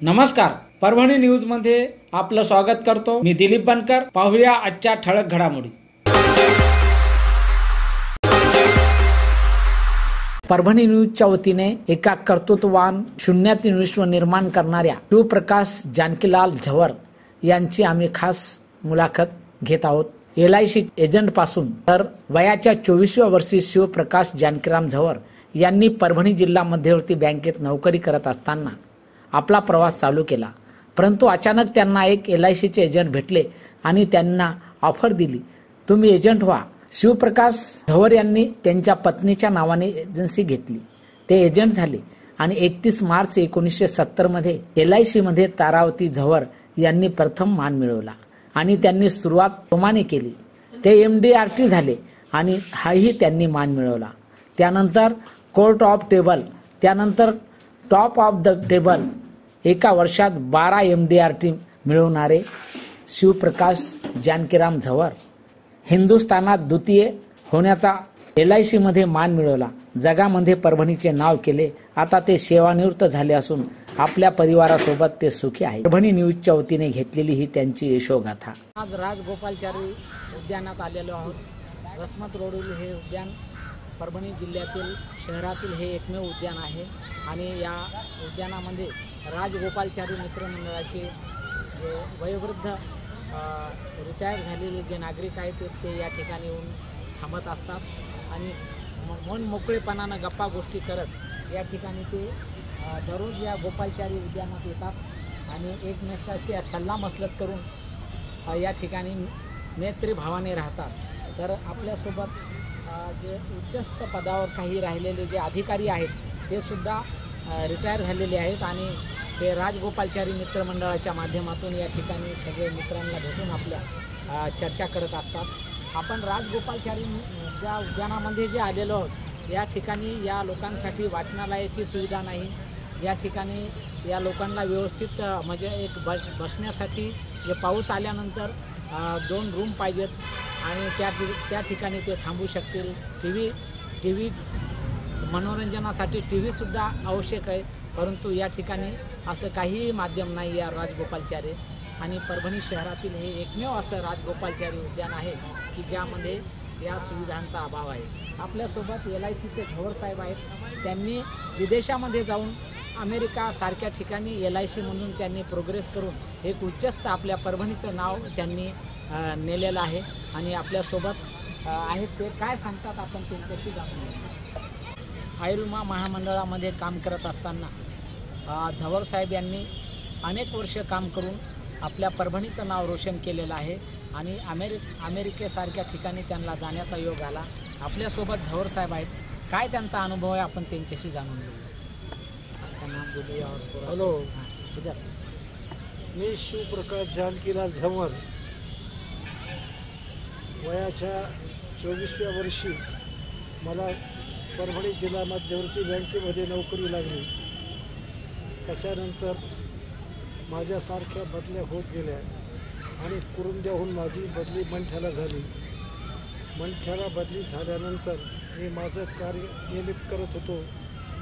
नमस्कार, परभणी न्यूज मध्ये आपलं स्वागत करतो। मी दिलीप बनकर। पाहूया आजच्या ठळक घडामोडी। परभणी न्यूजच्या वतीने एका कर्तृत्ववान शून्यातून विश्व निर्माण करणाऱ्या शिवप्रकाश जानकीलाल झंवर यांची आम्ही खास मुलाखत घेत आहोत। LIC एजंट पासून तर वयाच्या 24व्या वर्षी शिवप्रकाश जानकीराम झंवर यांनी परभणी जिल्हा मध्यवर्ती बँकेत नोकरी करत असताना आपला प्रवास चालू केला। परंतु अचानक त्यांना एक LIC चे एजंट भेटले आणि त्यांना ऑफर दिली, तुम्ही एजंट व्हा। शिवप्रकाश झंवर यांनी त्यांच्या पत्नीच्या नावाने एजन्सी घेतली, ते एजंट झाले आणि 31 मार्च 1970 मध्ये LIC मध्ये तारावती झंवर यांनी प्रथम मान मिळवला आणि त्यांनी सुरुवात प्रमाणे केली। ते MDRT झाले आणि हाही त्यांनी मान मिळवला। त्यानंतर कोर्ट ऑफ टेबल, त्यानंतर टॉप ऑफ द टेबल। एका वर्षात 12 MDRT मिळवणारे शिवप्रकाश जानकीराम झंवर हिंदुस्थानात द्वितीय होण्याचा LIC मध्ये मान मिळवला। जगामध्ये परभणीचे नाव केले। आता ते सेवानिवृत्त झाले असून आपल्या परिवारासोबत ते सुखी आहे। परभणी न्यूजच्या वतीने घेतलेली ही त्यांची यशोगाथा। आज राजगोपालचारी उद्यानात आलेलो आहोत। रसमत रोडवरील हे उद्यान परभणी जिल्ह्यातील शहरातील हे एकमेव उद्यान आहे आणि या उद्यानामध्ये राजगोपालचारी मित्रमंडळाचे जे वयोवृद्ध रिटायर झालेले जे नागरिक आहेत ते या ठिकाणी येऊन थांबत असतात आणि मन मोकळेपणानं गप्पा गोष्टी करत या ठिकाणी ते दररोज या गोपालचारी उद्यानात येतात आणि एकमेकाशी सल्लामसलत करून या ठिकाणी मैत्रीभावाने राहतात। तर आपल्यासोबत जे उच्चस्थ पदावर काही राहिलेले जे अधिकारी आहेत ते सुद्धा रिटायर झालेले आहेत आणि ते राजगोपालचारी मित्रमंडळाच्या माध्यमातून या ठिकाणी सगळे मित्रांना भेटून आपल्या चर्चा करत असतात। आपण राजगोपालचारी ज्या उद्यानामध्ये जे आलेलो आहोत या ठिकाणी या लोकांसाठी वाचनालयाची सुविधा नाही। या ठिकाणी या लोकांना व्यवस्थित म्हणजे एक बसण्यासाठी जे पाऊस आल्यानंतर 2 रूम पाहिजेत आणि त्या ठिकाणी ते थांबू शकतील। टीव्ही मनोरंजनासाठी टीव्ही सुद्धा आवश्यक आहे, परंतु या ठिकाणी असं काही माध्यम नाही या राजगोपालचारी आणि परभणी शहरातील हे एकमेव असं राजगोपालचारी उद्यान आहे की ज्यामध्ये या सुविधांचा अभाव आहे। आपल्यासोबत LIC चे झंवर साहेब आहेत। त्यांनी विदेशामध्ये जाऊन अमेरिका सारख्या ठिकाणी LIC म्हणून त्यांनी प्रोग्रेस करून एक उच्चस्थ आपल्या परभणीचं नाव त्यांनी नेलेलं आहे आणि आपल्यासोबत आहेत ते काय सांगतात आपण त्यांच्याशी जाणून घेऊ। आयुर्विमा महामंडळामध्ये काम करत असताना झंवर साहेब यांनी अनेक वर्ष काम करून आपल्या परभणीचं नाव रोशन केलेलं आहे आणि अमेरिकेसारख्या ठिकाणी त्यांना जाण्याचा योग आला। आपल्यासोबत झंवर साहेब आहेत, काय त्यांचा अनुभव आहे आपण त्यांच्याशी जाणून घेऊ। हेलो, इधर मी शिवप्रकाश जानकीलाल झंवर वयाच्या 24व्या वर्षी मला परभणी जिल्हा मध्यवर्ती बँकेमध्ये नोकरी लागली। त्याच्यानंतर माझ्यासारख्या बदल्या होत गेल्या आणि कुरुंद्याहून माझी बदली मंठ्याला झाली। मंठ्याला बदली झाल्यानंतर मी माझं कार्य नियमित करत होतो।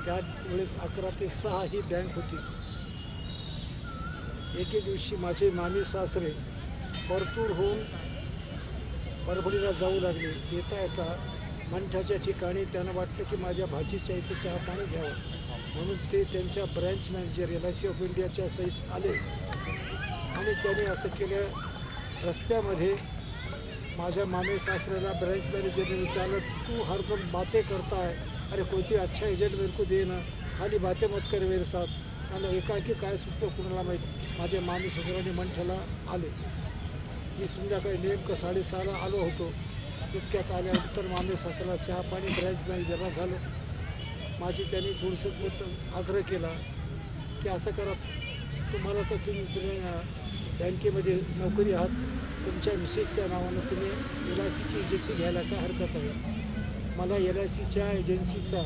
त्यावेळेस 11 ते 6 ही बँक होती। एके दिवशी माझे मामी सासरे परतूर होऊन परभणीला जाऊ लागले। येता येता मंठ्याच्या ठिकाणी त्यांना वाटलं की माझ्या भाजीच्या इथे चहा पाणी घ्यावं, म्हणून ते त्यांच्या ब्रँच मॅनेजर LIC ऑफ इंडियाच्या सहित आले आणि त्याने असं केलं, रस्त्यामध्ये माझ्या मामे सासऱ्याला ब्रँच मॅनेजरने विचारलं, तू हरदम बातें करता है, अरे कोणती अच्छा एजंट मेरे को दे ना, खाली बातें मत कर मेरे साथ। त्याला एकाएकी काय सुचतं कुणाला माहीत। माझ्या मामी सासऱ्याने मंठ्याला आले। मी संध्याकाळी नेमकं 6:30ला आलो होतो। इतक्यात आल्यानंतर मामी सासऱ्याला चहा पाणी ब्रँच मॅनेजरला झालं। माझी त्यांनी थोडंसं आग्रह केला की असं करा, तुम्हाला तर तुम्ही बँकेमध्ये नोकरी आहात, तुमच्या मिसेसच्या नावानं तुम्ही LICची एजन्सी घ्यायला काय हरकत आहे। मला LICच्या एजन्सीचा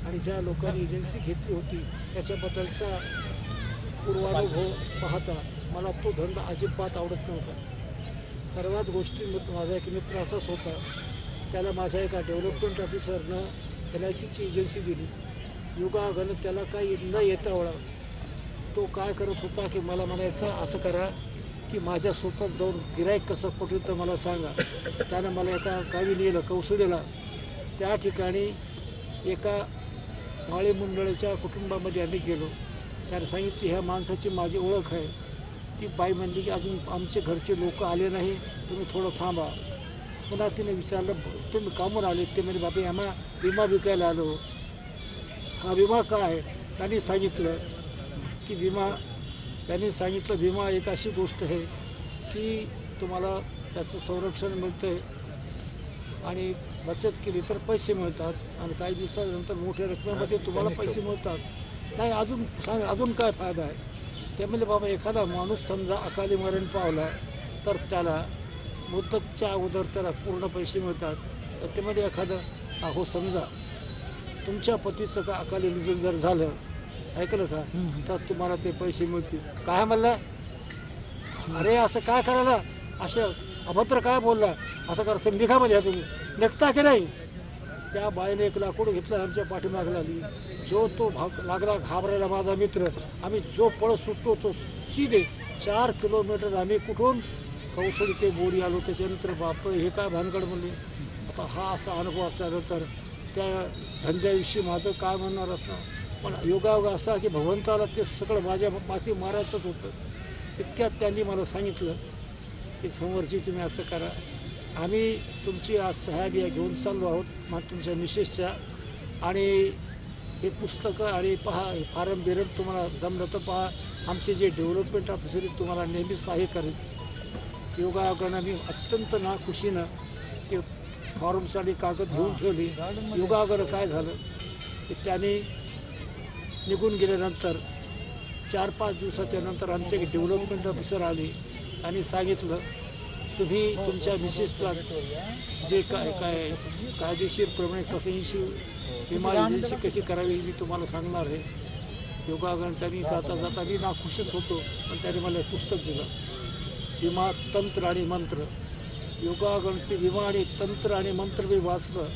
आणि ज्या लोकांनी एजन्सी घेतली होती त्याच्याबद्दलचा पूर्वानुभव पाहता मला तो धंदा अजिबात आवडत नव्हता। सर्वात गोष्टींमध्ये माझा एक मित्र असाच होता, त्याला माझ्या एका डेव्हलपमेंट ऑफिसरनं LICची एजन्सी दिली। योगायोगानं त्याला काही न येता वळा तो काय करत होता की मला म्हणायचा असं करा की माझ्यासोबत जाऊन गिराईक कसं पटवलं तर मला सांगा. त्यानं मला एका गावी नेलं कौसुडीला. त्या ठिकाणी एका माळी मंडळाच्या कुटुंबामध्ये आम्ही गेलो. त्याने सांगितली ह्या माणसाची माझी ओळख आहे. ती बाई म्हणली की अजून आमचे घरचे लोक आले नाही, तुम्ही थोडं थांबा. पुन्हा तिने विचारलं तुम्ही कामून आले? ते म्हणजे बाबा आम्हाला विमा विकायला आलो. हा विमा काय आहे? त्यांनी सांगितलं की विमा एक अशी गोष्ट आहे की तुम्हाला त्याचं संरक्षण मिळतं आहे आणि बचत केली तर पैसे मिळतात आणि काही दिवसानंतर मोठ्या रकमेमध्ये तुम्हाला पैसे मिळतात. नाही अजून काय फायदा आहे? त्यामुळे बाबा एखादा माणूस समजा अकाली मरण पावला तर त्याला मुदतच्या अगोदर त्याला पूर्ण पैसे मिळतात. तर त्यामध्ये एखादं हो समजा तुमच्या पतीचं का अकाली निधन जर झालं, ऐकलं का, तर तुम्हाला ते पैसे मिळतील. काय म्हणला? अरे असं काय करायला, असं अभद्र काय बोलला, असं करा तुम्ही निघामध्ये या, तुम्ही निघता की नाही? त्या बाईने एक लाकूड घेतलं, आमच्या पाठीमाग लागली. जो तो लागला घाबरायला माझा मित्र. आम्ही जो पळत सुटतो तो सीधे 4 किलोमीटर आम्ही कुठून कौसडी ते बोरी आलो. त्याच्यानंतर बाप हे काय भानगड म्हणले. आता हा असा अनुभव असल्यानंतर त्या धंद्याविषयी माझं काय म्हणणार असणार. पण योगायोग असा की भगवंताला ते सगळं माझ्या माती मारायचंच होतं. तितक्यात त्यांनी मला सांगितलं की समोरची तुम्ही असं करा, आम्ही तुमची आज सह्या घेऊन चाललो आहोत मग तुमच्या मिसेसच्या, आणि हे पुस्तकं आणि पहा हे फारम बिरम तुम्हाला जमलं तर पहा. आमचे जे डेव्हलपमेंट ऑफिसर तुम्हाला नेहमी सहाय्य करेल. योगायोगानं मी अत्यंत नाखुशीनं ते फॉर्मसाठी कागद घेऊन ठेवली. योगायोगानं काय झालं की त्यांनी निघून गेल्यानंतर 4-5 दिवसाच्या नंतर आमचे डेव्हलपमेंट ऑफिसर आले. त्यांनी सांगितलं तुम्ही तुमच्या मिसेसला जे काय कायदेशीरप्रमाणे कसं विमा एजन्सी कशी करावी मी तुम्हाला सांगणार आहे. योगायोगानं त्यांनी जाता मी नाखुशच होतो, पण त्याने मला पुस्तक दिलं, विमा तंत्र आणि मंत्र. योगायोगानं ते विमा आणि तंत्र आणि मंत्र मी वाचलं.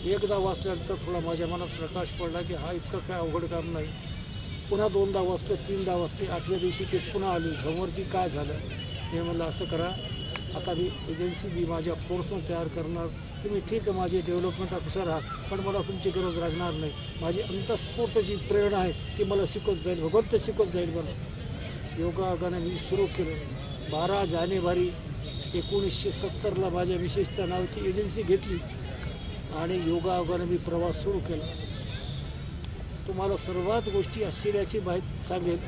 एकदा वाचल्यानंतर थोडा माझ्या मनात प्रकाश पडला की हा इतकं काय अवघड काम नाही. पुन्हा 2दा वाचलं, 3दा वाचले. 8व्या दिवशी ते पुन्हा आली. समोरची काय झालं? मी म्हणलं असं करा, आता मी एजन्सी माझ्या फोर्सनं तयार करणार. तुम्ही ठीक आहे माझे डेव्हलपमेंट ऑफिसर आहात, पण मला तुमची गरज लागणार नाही. माझी अंतस्फूर्त जी प्रेरणा आहे ती मला शिकवत जाईल, भगवंत शिकवत जाईल मला. योगायोगानं मी सुरू केलं. 12 जानेवारी 1970ला माझ्या मिसेसच्या नावाची एजन्सी घेतली आणि योगायोगानं मी प्रवास सुरू केला. तुम्हाला सर्वात गोष्टी आश्चर्याची माहिती सांगेल.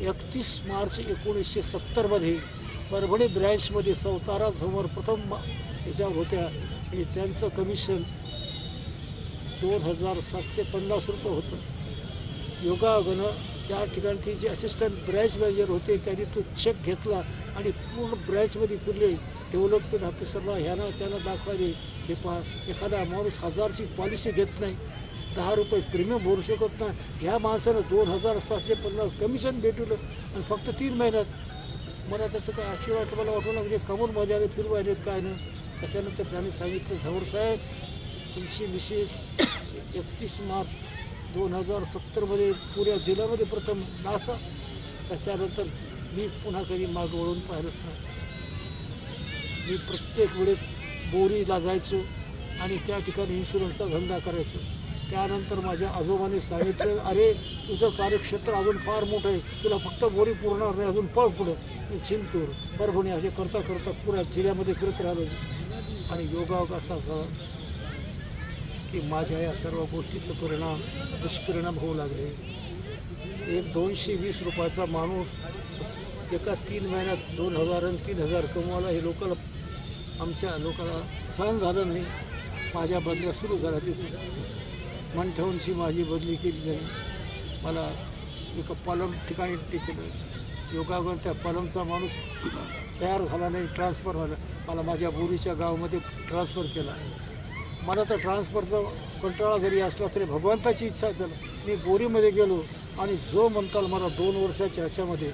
31 मार्च 1970मध्ये परभणी ब्रँचमध्ये सावतारासमोर प्रथम ह्याच्यावर होत्या आणि त्यांचं कमिशन 2750 रुपये होतं. योगायोगानं त्या ठिकाणचे जे असिस्टंट ब्रँच मॅनेजर होते त्यांनी तो चेक घेतला आणि पूर्ण ब्रँचमध्ये फिरले. डेव्हलपमेंट ऑफिसरला ह्यानं त्यानं दाखवायले, हे पहा एखादा माणूस 1000ची पॉलिसी घेत नाही, 10 रुपये प्रीमियम भरू शकत नाही. ह्या माणसानं 2750 कमिशन भेटवलं आणि फक्त 3 महिन्यात. मला त्याचं काय आशीर्वाद मला वाटू लागले, कमून मजाने फिरवायलेत काय ना. त्याच्यानंतर त्यांनी सांगितलं समोर साहेब तुमची मिसेस 31 मार्च 2070मध्ये पुऱ्या जिल्ह्यामध्ये प्रथम नासा. त्याच्यानंतर मी पुन्हा कधी मागं वळून पाहिलंच नाही. मी प्रत्येक वेळेस बोरीला जायचो आणि त्या ठिकाणी इन्शुरन्सचा धंदा करायचो. त्यानंतर माझ्या आजोबांनी सांगितलं अरे तुझं कार्यक्षेत्र अजून फार मोठं आहे, तुला फक्त बोरी पुरणार नाही, अजून पळ पुढं. मी चिंतूर परभणी असे करता पुऱ्या जिल्ह्यामध्ये फिरत राहिलो. आणि योगायोग असा झाला की माझ्या या सर्व गोष्टीचं दुष्परिणाम होऊ लागले. एक 220 रुपयाचा माणूस एका 3 महिन्यात 2000 आणि 3000 कमवायला हे आमच्या लोकांना सहन झालं नाही. माझ्या बदल्या सुरू झाल्या. तिथं मंठेहूनची माझी बदली केली गेली. मला एका पालम ठिकाणी केलं. योगायोगानं त्या पालमचा माणूस तयार झाला नाही, ट्रान्सफर झाला. मला माझ्या बोरीच्या गावामध्ये ट्रान्सफर केला. मला तर ट्रान्सफरचा कंटाळा जरी असला तरी भगवंताची इच्छा झाली. मी बोरीमध्ये गेलो आणि जो म्हणताल मला 2 वर्षाच्या ह्याच्यामध्ये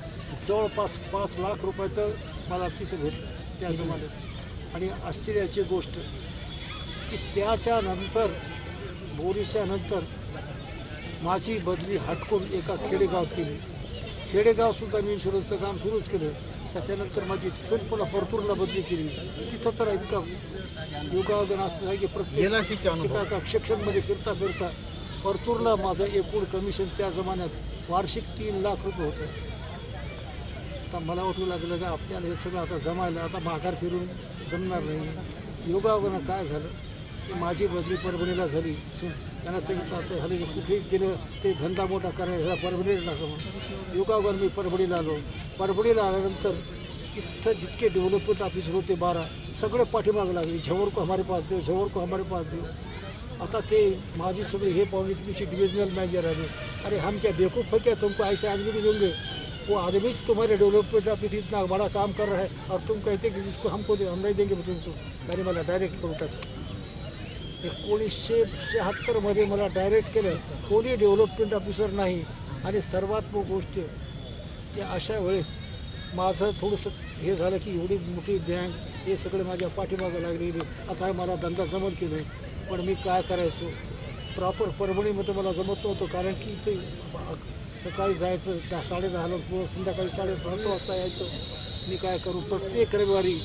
जवळपास 5 लाख रुपयाचं मला तिथे भेटलं त्या जमान्यात. आणि आश्चर्याची गोष्ट की त्याच्यानंतर बोरीच्या नंतर माझी बदली हटकून एका खेडेगावात केली. खेडेगावसुद्धा मी इन्शुरन्सचं काम सुरूच केलं. त्याच्यानंतर माझी तिथून पुन्हा परतूरला बदली केली. तिथं तर इतका योगायोगन असं आहे की प्रत्येक सेक्शनमध्ये फिरता फिरता परतूरला माझं एकूण कमिशन त्या जमान्यात वार्षिक 3 लाख रुपये होतं. आता मला वाटू लागलं का आपल्याला हे सगळं आता जमायला आता माघार फिरून जमणार नाही. योगायोगानं काय झालं की माझी बदली परभणीला झाली. त्यांना सांगितलं आता झालं की कुठे गेलं ते धंदा मोठा करायला परभणीला टाका म्हणून योगायोगानं मी परभणीला आलो. परभणीला आल्यानंतर इथं जितके डेव्हलपमेंट ऑफिसर होते 12 सगळे पाठीमागं लागले. झवर को हमारे पास देव, झवर को हमारे पास देव. आता ते माझी सगळे हे पाहुणे तुमची डिविजनल मॅनेजर आले. अरे हम क्या बेवकूफ़ है क्या, तुमको ऐसे आदमी को देंगे? वो आदमी तुम्हारे डेवलपमेंट ऑफिस इतना बड़ा काम कर रहा है और तुम कहते कि इसको हमको हम नहीं देंगे तुमको. त्याने मला डायरेक्ट करून टाकलं. 1976 मला डायरेक्ट केलं. कोणी डेव्हलपमेंट ऑफिसर नाही. आणि सर्वात मोठी गोष्ट की अशा वेळेस माझं थोडंसं हे झालं की एवढी मोठी बँक हे सगळे माझ्या पाठीमागं लागलेली. आता मला धंदा जमत केलं पण मी काय करायचो प्रॉपर परभणीमध्ये मला जमत नव्हतं. कारण की ते सकाळी जायचं 10-10:30 पुढं संध्याकाळी 7:30 वाजता यायचं. मी काय करू प्रत्येक रविवारी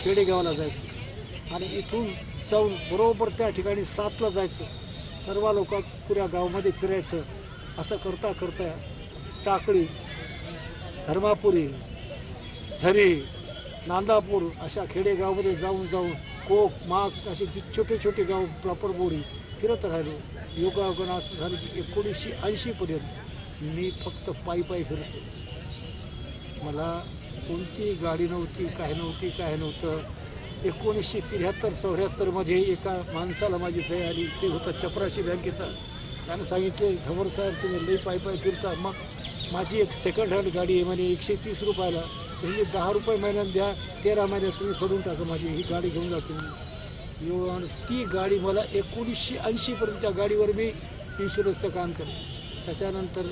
खेडेगावाला जायचं आणि इथून जाऊन बरोबर त्या ठिकाणी 7ला जायचं. सर्व लोक पुऱ्या गावामध्ये फिरायचं. असं करता करता टाकळी, धर्मापुरी, झरी, नांदापूर अशा खेडेगावामध्ये जाऊन कोक माग असे छोटे छोटे गाव प्रॉपर बोरी फिरत राहिलो. योगायोगानं असं झालं की 1980पर्यंत मी फक्त पायी फिरतो. मला कोणती गाडी नव्हती, काय नव्हतं. 1973-74 एका माणसाला माझी दया आली. ते होता चपराशी बँकेचा. त्यानं सांगितले झवर साहेब तुम्ही लई पायी फिरता. मग माझी एक सेकंड हँड गाडी आहे म्हणे 130 रुपयाला. तुम्ही 10 रुपये महिन्यात द्या, 13 महिन्यात तुम्ही फडून टाका माझी ही गाडी घेऊन जातो मी. एवढं ती गाडी मला 1980पर्यंत त्या गाडीवर मी इन्शुरन्सचं काम केलं. त्याच्यानंतर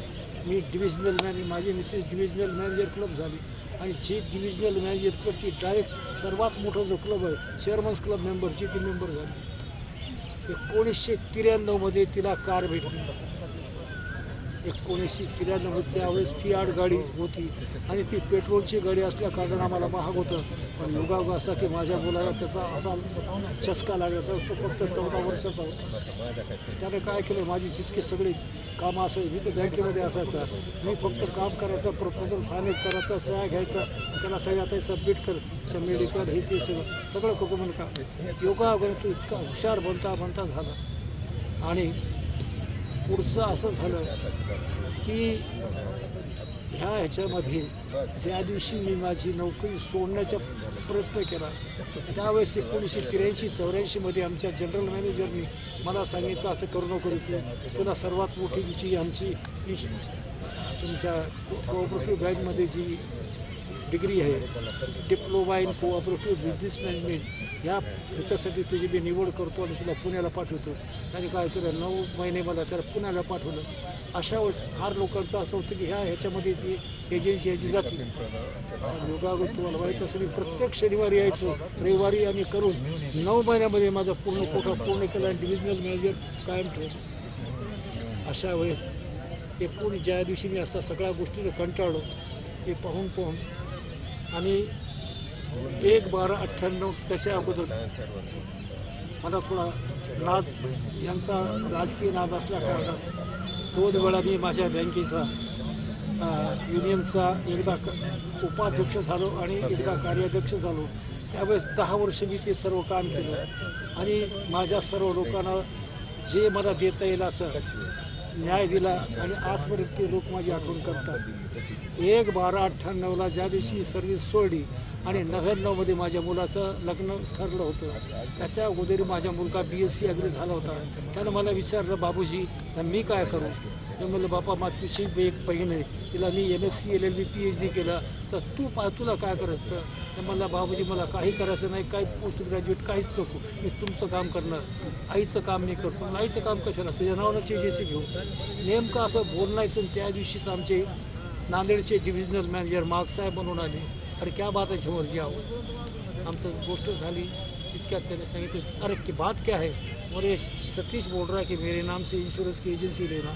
मी डिव्हिजनल माझी मिसेस डिव्हिजनल मॅनेजर क्लब झाली आणि जी डिव्हिजनल मॅनेजर क्लबची डायरेक्ट सर्वात मोठा जो क्लब आहे चेअरमन्स क्लब मेंबरची ती मेंबर झाली. 1993 तिला कार भेटली. 1993 त्यावेळेस फियाट गाडी होती आणि ती पेट्रोलची गाडी असल्या कारणानं आम्हाला महाग होतं. पण योगायोग असा की माझ्या मुलाला त्याचा असा चस्का लागला. तो फक्त 14 वर्षाचा होता. त्यानं काय केलं माझी जितके सगळे कामं असायची मी तर बँकेमध्ये असायचा. मी फक्त काम करायचं, प्रपोजल फायनल करायचा, सह्या घ्यायचा, त्याला सगळं आता सबमिट कर असं मेडिकल हे ते सगळं करतो म्हणून का योगायोगानं तू इतका हुशार बनता झाला. आणि पुढचं असं झालं की ह्याच्यामध्ये ज्या दिवशी मी माझी नोकरी सोडण्याचा प्रयत्न केला त्यावेळेस 1983-84 आमच्या जनरल मॅनेजरनी मला सांगितलं असं करू नको रे, तुला सर्वात मोठी जी आमची तुमच्या कोऑपरेटिव्ह बँकमध्ये जी डिग्री आहे diploma in cooperative business management ह्याच्यासाठी तुझी मी निवड करतो आणि तुला पुण्याला पाठवतो. त्याने काय केलं 9 महिने मला त्याला पुण्याला पाठवलं. अशा वेळेस फार लोकांचं असं होतं की ह्याच्यामध्ये ती एजन्सी याची जाते. योगायोग तुम्हाला माहीत असेल मी प्रत्येक शनिवारी यायचो रविवारी आणि करून 9 महिन्यामध्ये माझा पूर्ण कोटा पूर्ण केला आणि डिव्हिजनल मॅनेजर कायम ठेवला. अशा वेळेस एकूण ज्या दिवशी मी असा सगळ्या गोष्टीने कंटाळलो हे पाहून आणि 1/12/98 त्याच्या अगोदर मला थोडा नाद यांचा राजकीय नाद असल्या कारणात 2 वेळा मी माझ्या बँकेचा युनियनचा एकदा उपाध्यक्ष झालो आणि एकदा कार्याध्यक्ष झालो. त्यावेळेस 10 वर्ष मी ते सर्व काम केलं आणि माझ्या सर्व लोकांना जे मला देता येईल असं न्याय दिला आणि आजपर्यंत ते लोक माझी आठवण करतात. 1/12/98 ज्या दिवशी सर्व्हिस सोडली आणि 99 माझ्या मुलाचं लग्न ठरलं होतं. त्याच्या अगोदर माझा मुलगा BSc ॲग्री झाला होता. त्यानं मला विचारलं बाबूजी मी काय करू. मी म्हणलं बापा तुझी एक बहीण आहे तिला मी MSc LLB PhD केला तर तुला काय करायचं. तर मला बाबूजी मला काही करायचं नाही काही पोस्ट ग्रॅज्युएट काहीच नको मी तुमचं काम करणार. आईचं काम मी करतो. आईचं काम कशाला तुझ्या नावानं एजन्सी घेऊ. नेमकं असं बोलण्याचं त्या दिवशीच आमचे नांदेडचे डिव्हिजनल मॅनेजर मागसाहेब म्हणून आले. अरे क्या बात आहे झवरजी आहो आमचं गोष्ट झाली. इतक्यात त्याने सांगितलं अरे की बात क्या है. और ये सतीश बोल रहा है कि मेरे नाम से इंश्योरेंस की एजेंसी लेना.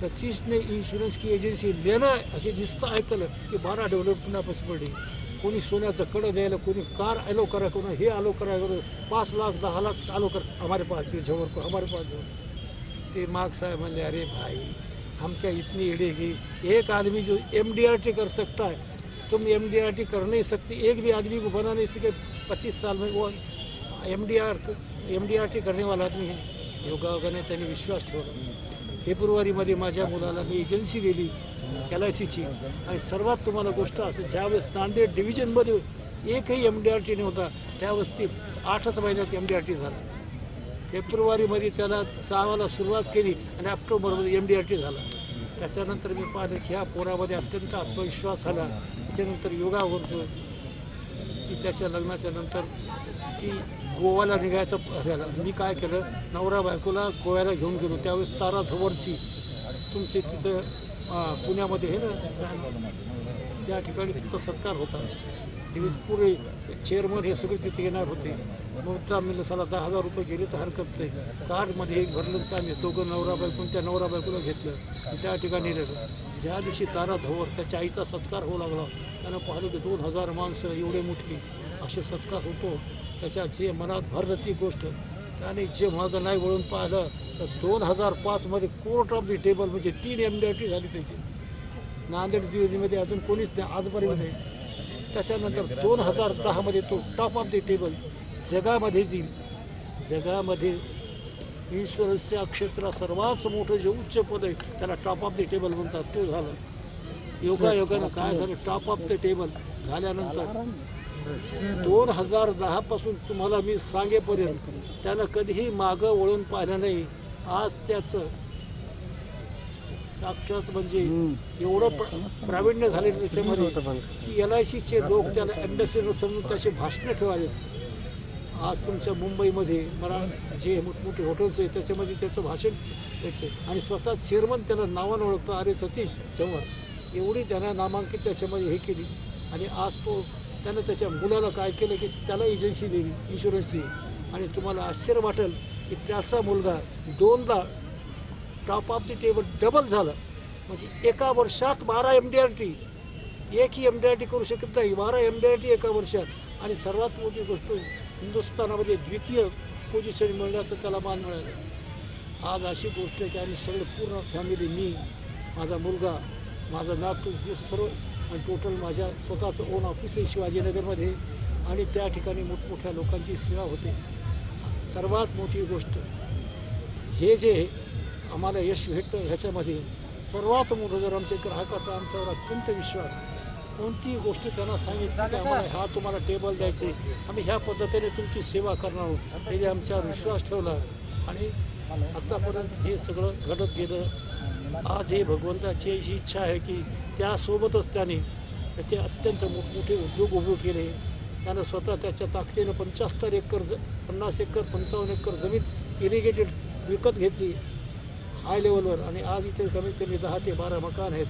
सतीश ने इन्शुरन्स की एजन्सी लेणं असे नुसतं ऐकलं की 12 डेव्हलपमेंट पडली. कोणी सोन्याचं कडं द्यायला, कोणी कार आलो करा, कोणी हे आलो करा, 5 लाख 10 लाख आलो कर, हमारे पास दे झवर को, हमारे पास दो. ते माग साहब बोले अरे भाई हम क्या इतनी एड़ेगी, एक आदमी जो MDRT कर सकता है, तुम MDRT कर नहीं सकते. एक भी आदमी को बना नहीं सके 25 साल में, वो MDRT करने वाला आदमी है. योगायोगाने त्यांनी विश्वास ठेवला. फेब्रुवारीमध्ये माझ्या मुलाला मी एजन्सी दिली LICची. आणि सर्वात तुम्हाला गोष्ट असं, ज्यावेळेस नांदेड डिव्हिजनमध्ये एकही MDRT नव्हता त्यावेळेस ती 8च महिन्यात MDRT झाला. फेब्रुवारीमध्ये त्याला चावायला सुरुवात केली आणि ऑक्टोबरमध्ये MDRT झाला. त्याच्यानंतर मी पाहिलं की ह्या पोरामध्ये अत्यंत आत्मविश्वास आला. त्याच्यानंतर योगा होतो की त्याच्या लग्नाच्या नंतर ती गोव्याला निघायचं झालं. मी काय केलं, नवरा बायकोला गोव्याला घेऊन गेलो. त्यावेळेस तारा झवरची तुमचे तिथं पुण्यामध्ये आहे ना, त्या ठिकाणी तिथं सत्कार होता. पुरे चेअरमन हे सगळे तिथे येणार होते. मुद्दाम मी साला 10,000 रुपये गेले तर हरकत नाही, कार्डमध्ये एक भरलं का मी दोघं नवरा बायको त्या नवरा बायकोला घेतलं, त्या ठिकाणी नेलं. ज्या दिवशी तारा धवर त्याच्या आईचा सत्कार होऊ लागला, त्यानं पाहिलं की 2,000 माणसं एवढे मोठी असे सत्कार होतो. त्याच्या जे मनात भरलं ती गोष्ट, त्याने जे मागं नाही वळून पाहिलं तर 2005मध्ये कोर्ट ऑफ दी टेबल म्हणजे 3 MDRT झाली त्याची. नांदेड दिवजीमध्ये अजून कोणीच नाही आजपर्यंत. त्याच्यानंतर 2010मध्ये तो टॉप ऑफ दी टेबल जगामध्ये देईल. जगामध्ये इन्शुरन्सच्या क्षेत्रात सर्वात मोठं जे उच्च पद आहे त्याला टॉप ऑफ दी टेबल म्हणतात, तो झालं. योगायोगानं काय झालं, टॉप ऑफ द टेबल झाल्यानंतर 2010 पासून तुम्हाला मी सांगेपर्यंत त्यानं कधीही मागं वळून पाहिलं नाही. आज त्याचं साक्षात म्हणजे एवढं प्रावीण्य झालेलं त्याच्यामध्ये की LICचे लोक त्याला ॲम्बॅसेडर समजून त्याचे भाषणं ठेवालेत. आज तुमच्या मुंबईमध्ये मला जे मोठमोठे हॉटेल्स आहेत त्याच्यामध्ये त्याचं भाषण येतं आणि स्वतः चेअरमन त्याला नावानं ओळखतो, अरे सतीश जवळ. एवढी त्यानं नामांकित त्याच्यामध्ये हे केली. आणि आज तो त्यानं त्याच्या मुलाला काय केलं की त्याला एजन्सी दिली इन्शुरन्सची. आणि तुम्हाला आश्चर्य वाटेल की त्याचा मुलगा 2दा top of the table double झालं. म्हणजे एका वर्षात 12 MDRT, एकही MDRT करू शकत नाही, 12 MDRT एका वर्षात. आणि सर्वात मोठी गोष्ट हिंदुस्थानामध्ये द्वितीय पोझिशन मिळण्याचं त्याला मान मिळालं. आज अशी गोष्ट आहे की आम्ही सगळे पूर्ण फॅमिली, मी, माझा मुलगा, माझा नातू, हे सर्व आणि टोटल माझ्या स्वतःचं ओन ऑफिस आहे शिवाजीनगरमध्ये. आणि त्या ठिकाणी मोठमोठ्या लोकांची सेवा होते. सर्वात मोठी गोष्ट हे जे आम्हाला यश भेटतं ह्याच्यामध्ये सर्वात मोठं जर आमच्या ग्राहकाचा आमच्यावर अत्यंत विश्वास. कोणतीही गोष्ट त्यांना सांगितली की आम्हाला हा तुम्हाला टेबल द्यायचे, आम्ही ह्या पद्धतीने तुमची सेवा करणार आहोत, त्याने आमच्यावर विश्वास ठेवला. आणि आत्तापर्यंत हे सगळं घडत गेलं. आज हे भगवंताची अशी इच्छा आहे की त्यासोबतच त्याने त्याचे अत्यंत मोठमोठे उद्योग उभे केले. त्यानं स्वतः त्याच्या ताकदीनं 75 एकर 50 एकर 55 एकर जमीन इरिगेटेड विकत घेतली हाय लेवलवर. आणि आज इथे कमीत कमी 10 ते 12 मकान आहेत.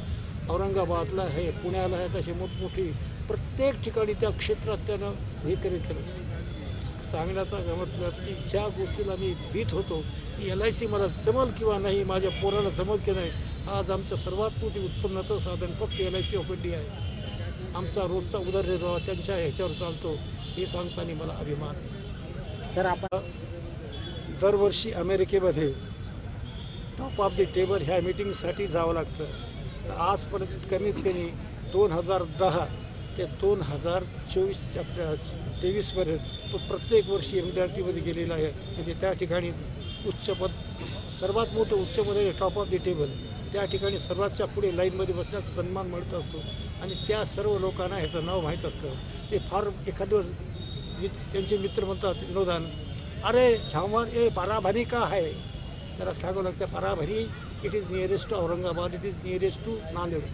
औरंगाबादला आहे, पुण्याला आहेत, असे मोठमोठी प्रत्येक ठिकाणी त्या क्षेत्रात त्यानं हे केलं. सांगण्याचा म्हटलं की ज्या गोष्टीला मी भीत होतो की LIC मला जमल किंवा नाही, माझ्या पोराला जमल की नाही, आज आमचं सर्वात मोठी उत्पन्नाचं साधन फक्त LIC ऑफ इंडिया आहे. आमचा रोजचा उदरनिर्वाह त्यांच्या ह्याच्यावर चालतो, हे सांगताना मला अभिमान आहे. सर, आपण दरवर्षी अमेरिकेमध्ये टॉप ऑफ द टेबल ह्या मीटिंगसाठी जावं लागतं. तर आजपर्यंत कमीत कमी 2010 ते 2024 आपल्या 23पर्यंत तो प्रत्येक वर्षी MDRTमध्ये गेलेला आहे. म्हणजे त्या ठिकाणी उच्चपद, सर्वात मोठं उच्चपद आहे टॉप ऑफ द टेबल. त्या ठिकाणी सर्वातच्या पुढे लाईनमध्ये बसण्याचा सन्मान मिळत असतो. आणि त्या सर्व लोकांना ह्याचं नाव माहीत असतं. ते फार एखाद दिवस त्यांचे मित्र म्हणतात विनोदान, अरे झामर ए पराभरी का आहे, त्याला सांगावं लागतं पराभरी it is nearest to Aurangabad, it is nearest to Nanded.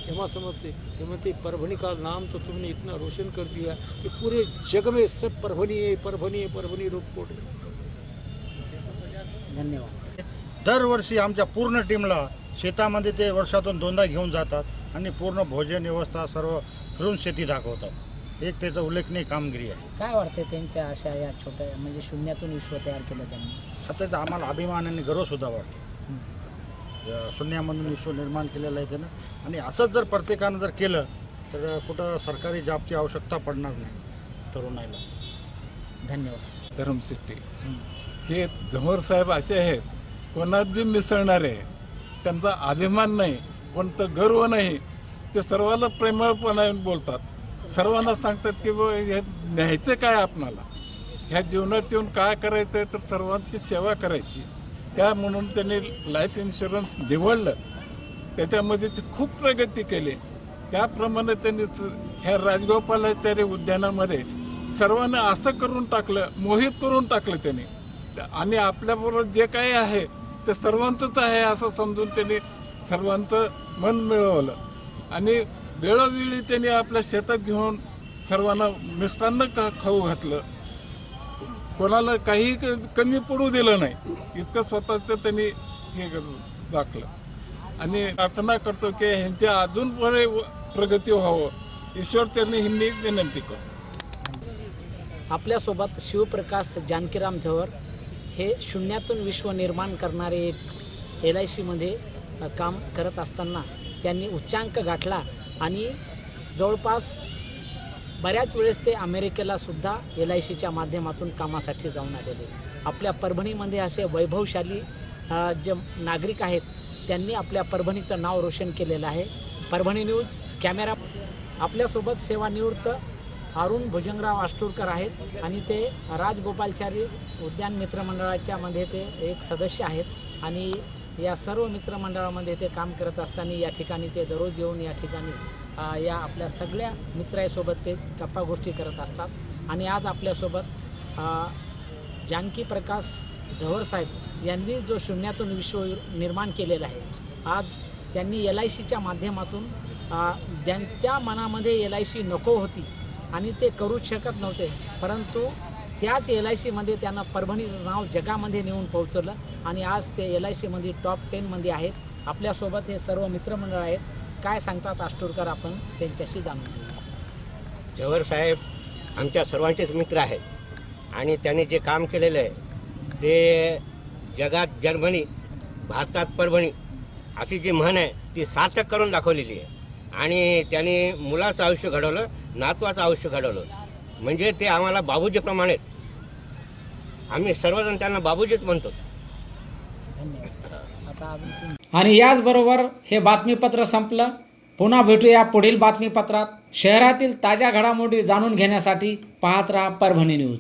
तेव्हा समझते कि म्हणते परभणी का नाम तो तुमने इतना रोशन कर दिया कि पूरे जग में सब परभणी है, परभणी है, परभणी लोग पोट. धन्यवाद. दरवर्षी आमच्या पूर्ण टीमला शेतामध्ये ते वर्षातून 2दा घेऊन जातात आणि पूर्ण भोजन व्यवस्था सर्व फिरून शेती दाखवतात. एक त्याचं उल्लेखनीय कामगिरी आहे. काय वाटते त्यांच्या अशा या छोट्या म्हणजे शून्यातून विश्व तयार केलं त्यांनी? हा त्याचा आम्हाला अभिमान आणि गर्वसुद्धा वाटतो. शून्यामधून विश्व निर्माण केलेलं आहे त्यानं. आणि असंच जर प्रत्येकानं जर केलं तर कुठं सरकारी जॉबची आवश्यकता पडणार नाही तरुणाईला. धन्यवाद. धर्मसिद्धी हे झंवर साहेब असे आहेत, कोणात बी मिसळणारे, त्यांचा अभिमान नाही, कोणतं गर्व नाही, ते सर्वांना प्रेमळपणाने बोलतात, सर्वांना सांगतात की हे न्यायचं काय आपणाला, ह्या जीवनात येऊन काय करायचं आहे तर सर्वांची सेवा करायची. त्या म्हणून त्यांनी लाईफ इन्शुरन्स निवडलं, त्याच्यामध्ये ते खूप प्रगती केली. त्याप्रमाणे त्यांनी ह्या राजगोपालाचारी उद्यानामध्ये सर्वांना असं करून टाकलं, मोहित करून टाकलं त्यांनी. आणि आपल्याबरोबर जे काही आहे ते सर्वांचंच आहे असं समजून त्यांनी सर्वांचं मन मिळवलं. आणि वेळोवेळी त्यांनी आपल्या शेतात घेऊन सर्वांना मिष्टान्न खाऊ घातलं, कोणाला काही कमी पडू दिलं नाही, इतकं स्वतःचं त्यांनी हे दाखलं. आणि प्रार्थना करतो की ह्यांची अजून पुढे प्रगती व्हावं, ईश्वर त्यांनी ही मी विनंती करतो. आपल्यासोबत शिवप्रकाश जानकीराम झंवर हे शून्यातून विश्व निर्माण करणारे एक LICमध्ये काम करत असताना त्यांनी उच्चांक गाठला आणि जवळपास बऱ्याच वेळेस ते अमेरिकेला सुद्धा LICच्या माध्यमातून कामासाठी जाऊन आलेले. आपल्या परभणीमध्ये असे वैभवशाली जे नागरिक आहेत त्यांनी आपल्या परभणीचं नाव रोशन केलेलं आहे. परभणी न्यूज कॅमेरा आपल्यासोबत सेवानिवृत्त अरुण भुजंगराव आष्टूरकर आहेत आणि ते राजगोपालचारी उद्यान मित्रमंडळाच्या मध्ये ते एक सदस्य आहेत. आणि या सर्व मित्रमंडळामध्ये ते काम करत असताना या ठिकाणी ते दररोज येऊन या ठिकाणी या आपल्या सगळ्या मित्रांसोबत ते गप्पा गोष्टी करत असतात. आणि आज आपल्यासोबत जानकी प्रकाश झंवर साहेब यांनी जो शून्यातून विश्व निर्माण केलेलं आहे, आज त्यांनी LICच्या माध्यमातून ज्यांच्या मनामध्ये LIC नको होती आणि ते करूच शकत नव्हते, परंतु त्याच LICमध्ये त्यांना परभणीचं नाव जगामध्ये नेऊन पोहोचवलं आणि आज ते LICमध्ये टॉप 10मध्ये आहेत. आपल्यासोबत हे सर्व मित्रमंडळ आहेत. काय सांगतात आष्टूरकर, आपण त्यांच्याशी जाणून घेऊ. झंवर साहेब आमच्या सर्वांचेच मित्र आहेत आणि त्यांनी जे काम केलेलं आहे ते जगात जर्मनी, भारतात परभणी अशी जी म्हण आहे ती सार्थक करून दाखवलेली आहे. आणि त्यांनी मुलाचं आयुष्य घडवलं, नातवाचं आयुष्य घडवलं, म्हणजे ते आम्हाला बाबूजीप्रमाणे, आम्ही सर्वजण त्यांना बाबूजीच म्हणतो. आणि याचबरोबर हे बातमीपत्र संपलं. पुन्हा भेटूया पुढील बातमीपत्रात. शहरातील ताज्या घडामोडी जाणून घेण्यासाठी पाहत रहा परभणी न्यूज.